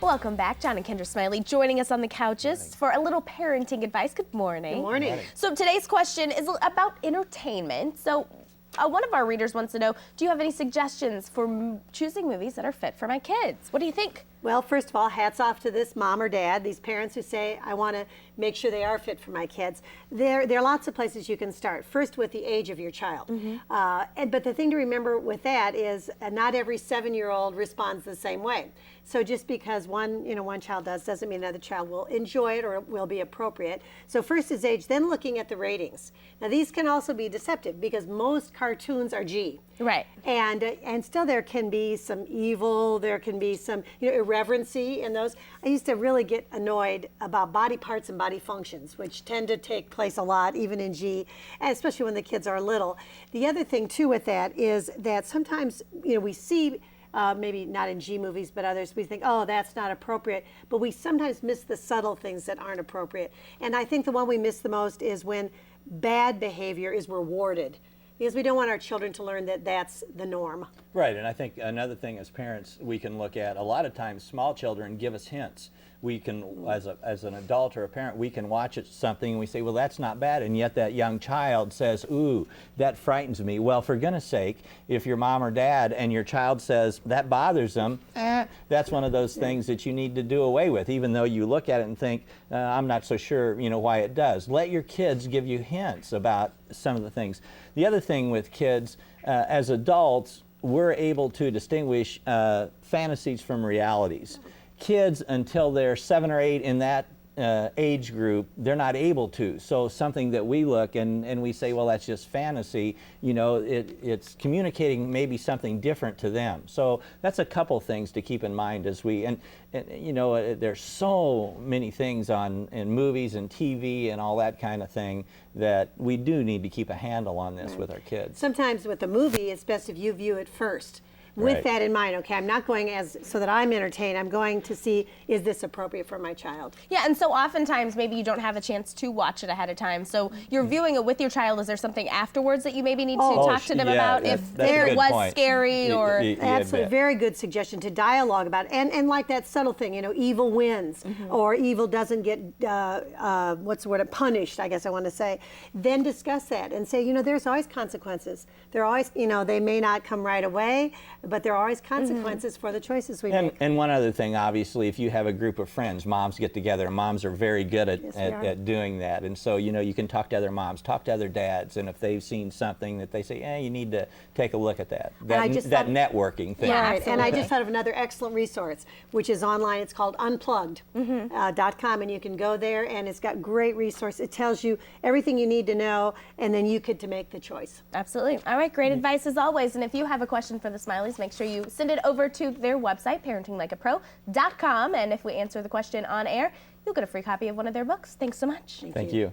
Welcome back. John and Kendra Smiley joining us on the couches for a little parenting advice. Good morning. Good morning. So today's question is about entertainment. So one of our readers wants to know, do you have any suggestions for choosing movies that are fit for my kids? What do you think? Well, first of all, hats off to this mom or dad, these parents who say, I want to make sure they are fit for my kids. There are lots of places you can start. First, with the age of your child. But the thing to remember with that is not every 7-year-old responds the same way. So just because one child doesn't mean another child will enjoy it or it will be appropriate. So first is age, then looking at the ratings. Now these can also be deceptive because most cartoons are G. Right. And still there can be some evil, there can be some irreverency in those. I used to really get annoyed about body parts and body functions, which tend to take place a lot, even in G, and especially when the kids are little. The other thing too with that is that sometimes we see maybe not in G movies, but others, we think, oh, that's not appropriate. But we sometimes miss the subtle things that aren't appropriate. And I think the one we miss the most is when bad behavior is rewarded, because we don't want our children to learn that that's the norm. Right, and I think another thing as parents we can look at, a lot of times small children give us hints. We can, as an adult or a parent, we can watch something and we say, well, that's not bad, and yet that young child says, ooh, that frightens me. Well, for goodness sake, if your mom or dad and your child says that bothers them, that's one of those things that you need to do away with, even though you look at it and think, I'm not so sure, why it does. Let your kids give you hints about some of the things. The other thing with kids, as adults, we're able to distinguish fantasies from realities. Kids, until they're 7 or 8 in that age group, they're not able to. So something that we look and we say, well, that's just fantasy, it's communicating maybe something different to them. So that's a couple things to keep in mind as we, there's so many things in movies and TV and all that kind of thing that we do need to keep a handle on this with our kids. Sometimes with a movie, it's best if you view it first. With that in mind, okay, I'm not going so that I'm entertained. I'm going to see, is this appropriate for my child? Yeah, and so oftentimes maybe you don't have a chance to watch it ahead of time. So you're viewing it with your child. Is there something afterwards that you maybe need to talk to them about if it was scary or? Absolutely, very good suggestion to dialogue about it. And like that subtle thing, evil wins or evil doesn't get, what's the word, punished, I guess I want to say. Then discuss that and say, there's always consequences. There are always, they may not come right away, but there are always consequences for the choices we make. And one other thing, obviously, if you have a group of friends, moms get together. Moms are very good at doing that. And so, you can talk to other moms, talk to other dads, and if they've seen something that they say, you need to take a look at that. That networking thing. Yeah, right. And I just thought of another excellent resource, which is online. It's called unplugged.com, and you can go there, and it's got great resources. It tells you everything you need to know, and then you get to make the choice. Absolutely. All right, great advice as always. And if you have a question for the Smileys, make sure you send it over to their website, parentinglikeapro.com. And if we answer the question on air, you'll get a free copy of one of their books. Thanks so much. Thank you.